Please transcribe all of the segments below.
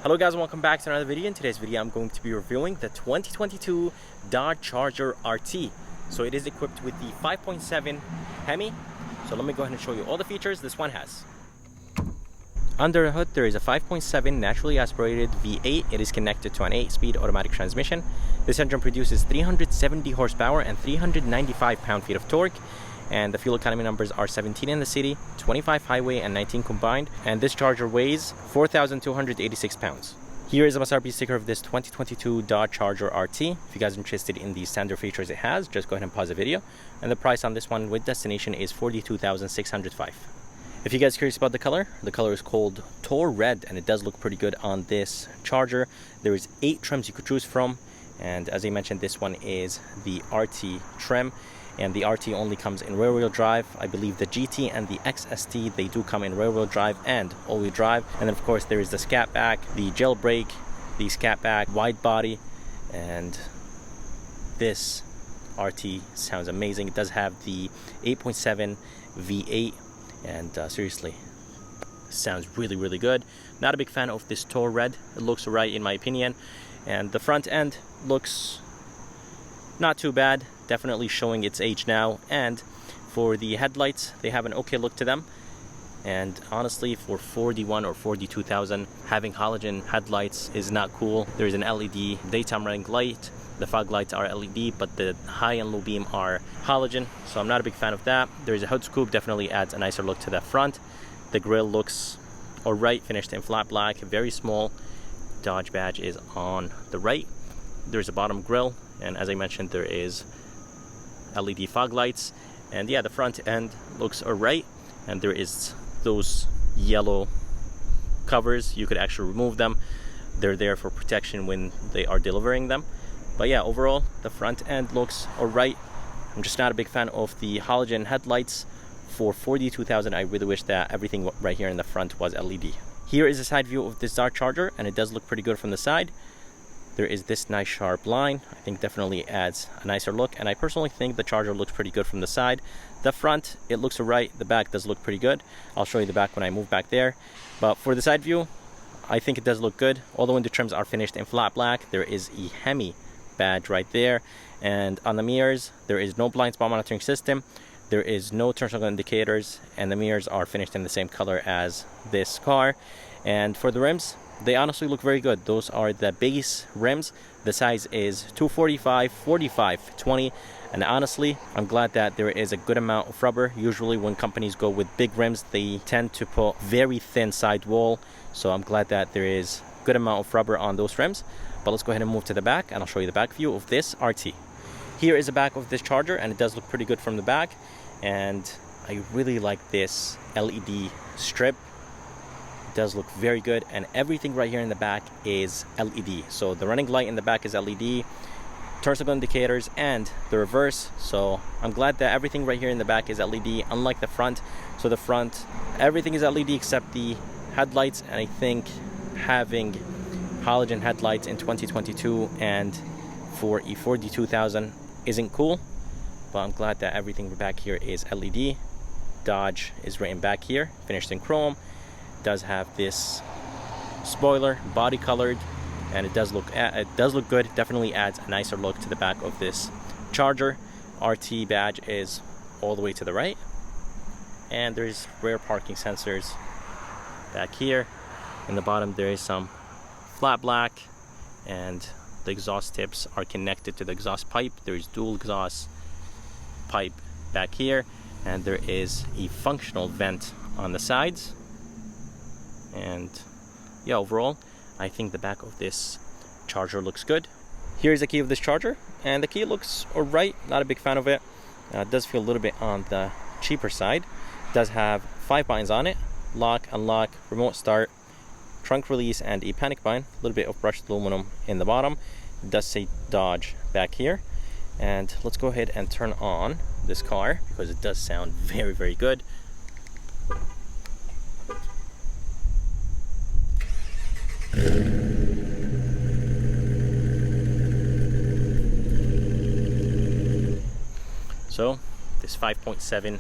Hello guys and welcome back to another video. In today's video I'm going to be reviewing the 2022 Dodge Charger RT. So it is equipped with the 5.7 Hemi. So let me go ahead and show you all the features this one has. Under the hood there is a 5.7 naturally aspirated V8. It is connected to an 8-speed automatic transmission. This engine produces 370 horsepower and 395 pound-feet of torque. And the fuel economy numbers are 17 in the city, 25 highway, and 19 combined. And this Charger weighs 4,286 pounds. Here is a MSRP sticker of this 2022 Dodge Charger RT. If you guys are interested in the standard features it has, just go ahead and pause the video. And the price on this one with destination is $42,605. If you guys are curious about the color is called Tor Red, and it does look pretty good on this Charger. There is 8 trims you could choose from, and as I mentioned, this one is the RT trim. And the RT only comes in rear-wheel drive. I believe the GT and the XST, they do come in rear-wheel drive and all-wheel drive. And then of course there is the scat back, the jailbreak, the scat back, wide body, and this RT sounds amazing. It does have the 8.7 V8, and seriously, sounds really good. Not a big fan of this Tor Red. It looks alright in my opinion, and the front end looks not too bad. Definitely showing its age now. And for the headlights, they have an okay look to them. And honestly, for 41 or 42,000, having halogen headlights is not cool. There's an LED daytime running light. The fog lights are LED, but the high and low beam are halogen, so I'm not a big fan of that. There's a hood scoop, definitely adds a nicer look to the front. The grille looks alright, finished in flat black, very small. Dodge badge is on the right. There's a bottom grille, and as I mentioned, there is LED fog lights. And yeah, the front end looks alright, and there is those yellow covers. You could actually remove them. They're there for protection when they are delivering them. But yeah, overall the front end looks alright. I'm just not a big fan of the halogen headlights. For 42,000, I really wish that everything right here in the front was LED. Here is a side view of this Dodge Charger, and it does look pretty good from the side. There is this nice sharp line. I think definitely adds a nicer look, and I personally think the Charger looks pretty good from the side. The front, it looks alright. The back does look pretty good. I'll show you the back when I move back there. But for the side view, I think it does look good. All the window trims are finished in flat black. There is a Hemi badge right there. And on the mirrors, there is no blind spot monitoring system. There is no turn signal indicators, and the mirrors are finished in the same color as this car. And for the rims, they honestly look very good. Those are the base rims. The size is 245, 45, 20. And honestly, I'm glad that there is a good amount of rubber. Usually when companies go with big rims, they tend to put very thin sidewall. So I'm glad that there is a good amount of rubber on those rims. But let's go ahead and move to the back, and I'll show you the back view of this RT. Here is the back of this Charger, and it does look pretty good from the back. And I really like this LED strip. Does look very good, and everything right here in the back is LED. So the running light in the back is LED, turn signal indicators, and the reverse. So I'm glad that everything right here in the back is LED, unlike the front. So the front, everything is LED except the headlights, and I think having halogen headlights in 2022 and for a 42,000 isn't cool. But I'm glad that everything back here is LED. Dodge is written back here, finished in chrome. Does have this spoiler, body colored, and it does look good. Definitely adds a nicer look to the back of this Charger. RT badge is all the way to the right, and there's rear parking sensors back here. In the bottom there is some flat black, and the exhaust tips are connected to the exhaust pipe. There is dual exhaust pipe back here, and there is a functional vent on the sides. And yeah, overall I think the back of this Charger looks good. Here's the key of this Charger, and the key looks alright. Not a big fan of it. It does feel a little bit on the cheaper side. It does have 5 buttons on it: lock, unlock, remote start, trunk release, and a panic button. A little bit of brushed aluminum in the bottom. It does say Dodge back here. And let's go ahead and turn on this car, because it does sound very good. So this 5.7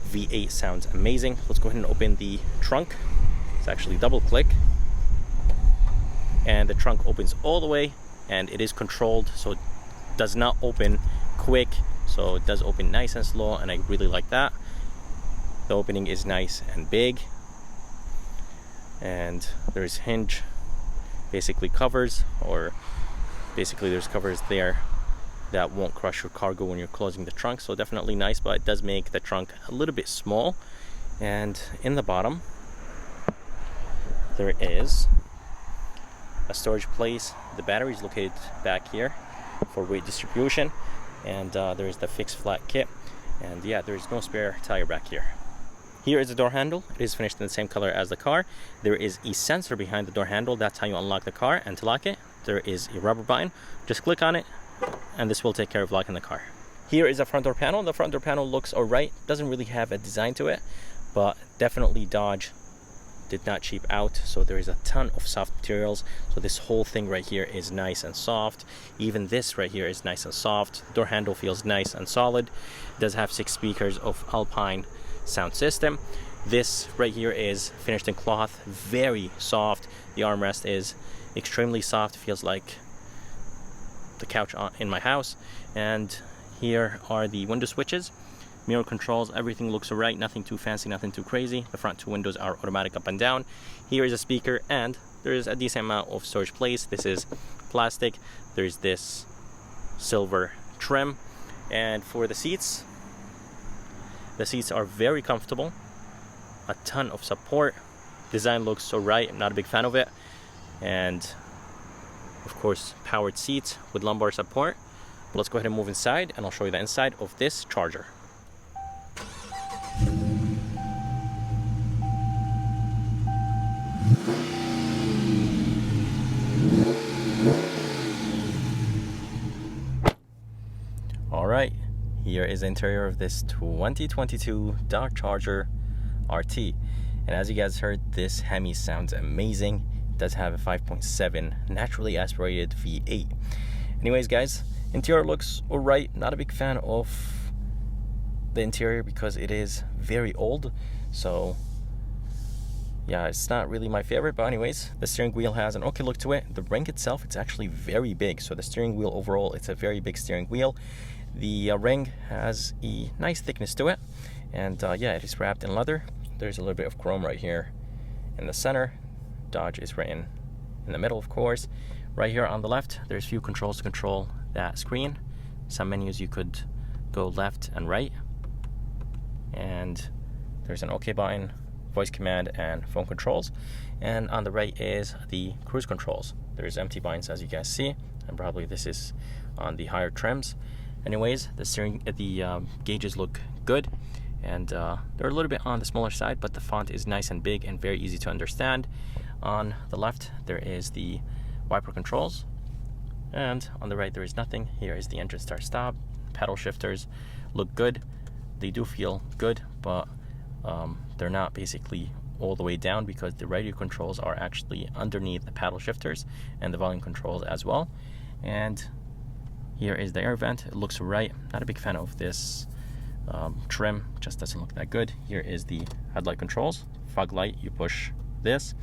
V8 sounds amazing. Let's go ahead and open the trunk. Let's actually double click. and the trunk opens all the way, and it is controlled, so it does not open quick, so it does open nice and slow, and I really like that. The opening is nice and big, and there's hinge, basically covers, or basically there's covers there that won't crush your cargo when you're closing the trunk, so definitely nice, but it does make the trunk a little bit small. And in the bottom there is a storage place. The battery is located back here for weight distribution, and there is the fixed flat kit, and yeah, there is no spare tire back here. Here is the door handle. It is finished in the same color as the car. There is a sensor behind the door handle. That's how you unlock the car, and to lock it there is a rubber button. Just click on it and this will take care of locking the car. Here is the front door panel. The front door panel looks alright. Doesn't really have a design to it, but definitely Dodge did not cheap out, so there is a ton of soft materials. So this whole thing right here is nice and soft. Even this right here is nice and soft. The door handle feels nice and solid. It does have 6 speakers of Alpine sound system. This right here is finished in cloth, very soft. The armrest is extremely soft, feels like the couch in my house. And here are the window switches, mirror controls. Everything looks alright, nothing too fancy, nothing too crazy. The front 2 windows are automatic up and down. Here is a speaker, and there is a decent amount of storage place. This is plastic. There's this silver trim, and for the seats are very comfortable, a ton of support. Design looks alright, I'm not a big fan of it. And of course powered seats with lumbar support. But let's go ahead and move inside, and I'll show you the inside of this Charger. Alright, here is the interior of this 2022 Dodge Charger RT. And as you guys heard, this Hemi sounds amazing. It does have a 5.7 naturally aspirated V8. Anyways guys, interior looks alright. Not a big fan of the interior because it is very old, so yeah, it's not really my favorite. But anyways, the steering wheel has an okay look to it. The ring itself, it's actually very big, so the steering wheel overall, it's a very big steering wheel. The ring has a nice thickness to it, and yeah, it is wrapped in leather. There's a little bit of chrome right here in the center. Dodge is written in the middle, of course. Right here on the left, there's a few controls to control that screen. Some menus you could go left and right, and there's an OK button, voice command, and phone controls. And on the right is the cruise controls. There's empty buttons, as you guys see, and probably this is on the higher trims. Anyways, the gauges look good, and they're a little bit on the smaller side, but the font is nice and big and very easy to understand. On the left there is the wiper controls, and on the right there is nothing. Here is the engine start stop. Paddle shifters look good. They do feel good, but they're not basically all the way down, because the radio controls are actually underneath the paddle shifters, and the volume controls as well. And here is the air vent. It looks right. Not a big fan of this trim, just doesn't look that good. Here is the headlight controls, fog light, you push this,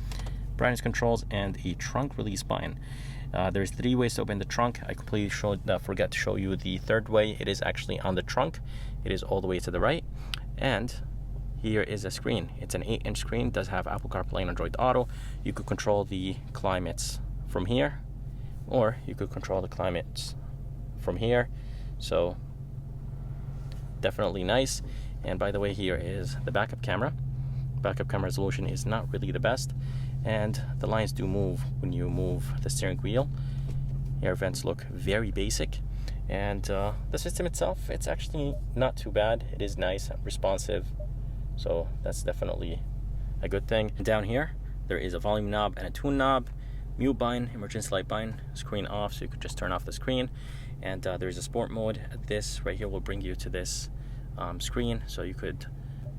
brightness controls, and a trunk release button. There's 3 ways to open the trunk. I completely forgot to show you the third way. It is actually on the trunk. It is all the way to the right. And here is a screen. It's an 8-inch screen. It does have Apple CarPlay and Android Auto. You could control the climates from here, or you could control the climates from here. So definitely nice. And by the way, here is the backup camera. Backup camera resolution is not really the best, and the lines do move when you move the steering wheel. Air vents look very basic, and the system itself, it's actually not too bad. It is nice, responsive, so that's definitely a good thing. And down here there is a volume knob and a tune knob, mute button, emergency light button, screen off, so you could just turn off the screen. And there's a sport mode. This right here will bring you to this screen, so you could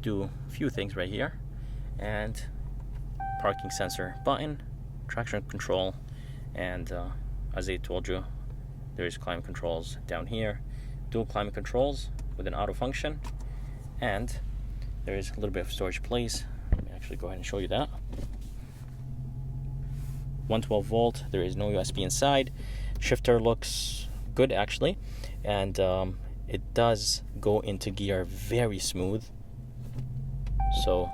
do a few things right here. And parking sensor button, traction control, and as I told you, there's climate controls down here, dual climate controls with an auto function, and there's a little bit of storage place. Let me actually go ahead and show you that. 112 volt. There is no USB inside. Shifter looks good actually, and it does go into gear very smooth, so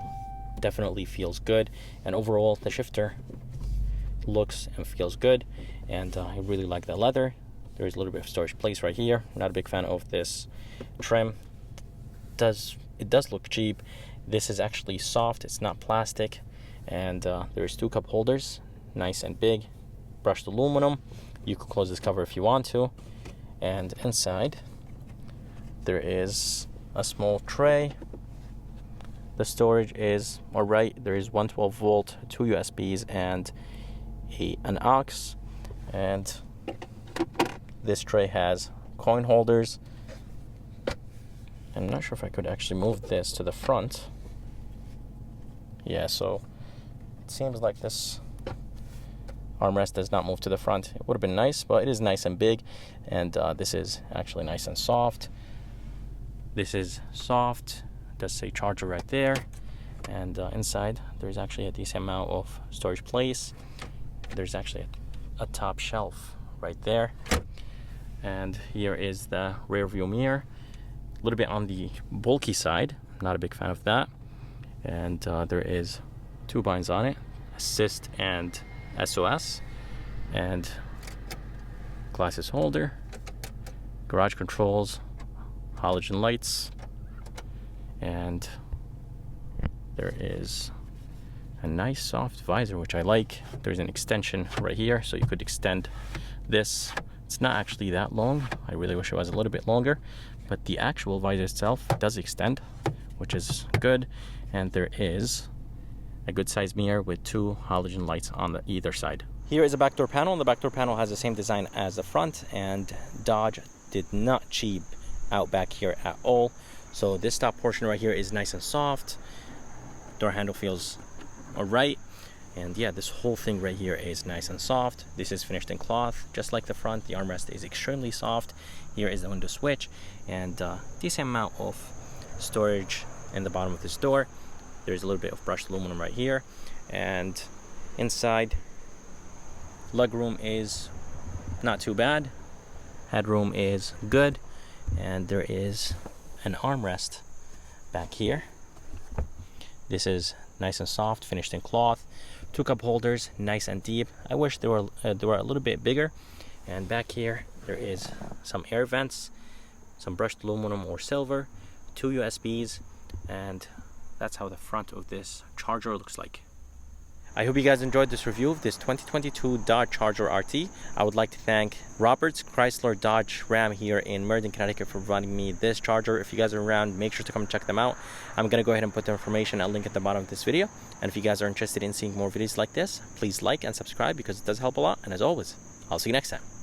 definitely feels good. And overall the shifter looks and feels good, and I really like the leather. There's a little bit of storage place right here. Not a big fan of this trim. It does look cheap. This is actually soft, it's not plastic, and there's 2 cup holders, nice and big, brushed aluminum. You could close this cover if you want to. And inside there is a small tray. The storage is alright. There is 112 volt, 2 USBs, and an aux. And this tray has coin holders. I'm not sure if I could actually move this to the front. Yeah, so it seems like this armrest does not move to the front. It would have been nice, but it is nice and big, and this is actually nice and soft. This is soft. It does say charger right there, and inside there's actually a decent amount of storage place. There's actually a top shelf right there, and here is the rear view mirror. A little bit on the bulky side, not a big fan of that. And there is 2 buttons on it, assist and SOS, and glasses holder, garage controls, halogen lights, and there is a nice soft visor, which I like. There's an extension right here, so you could extend this. It's not actually that long. I really wish it was a little bit longer, but the actual visor itself does extend, which is good. And there is a good size mirror with 2 halogen lights on either side. Here is a back door panel, and the back door panel has the same design as the front, and Dodge did not cheap out back here at all. So this top portion right here is nice and soft. Door handle feels alright, and yeah, this whole thing right here is nice and soft. This is finished in cloth, just like the front. The armrest is extremely soft. Here is the window switch, and decent amount of storage in the bottom of this door. There's a little bit of brushed aluminum right here, and inside legroom is not too bad. Headroom is good, and there is an armrest back here. This is nice and soft, finished in cloth. 2 cup holders, nice and deep. I wish they were a little bit bigger. And back here there is some air vents, some brushed aluminum or silver, 2 USBs, and that's how the front of this Charger looks like. I hope you guys enjoyed this review of this 2022 Dodge Charger RT. I would like to thank Roberts Chrysler Dodge Ram here in Meriden, Connecticut for providing me this charger. If you guys are around, make sure to come check them out. I'm going to go ahead and put the information and link at the bottom of this video. And if you guys are interested in seeing more videos like this, please like and subscribe because it does help a lot. And as always, I'll see you next time.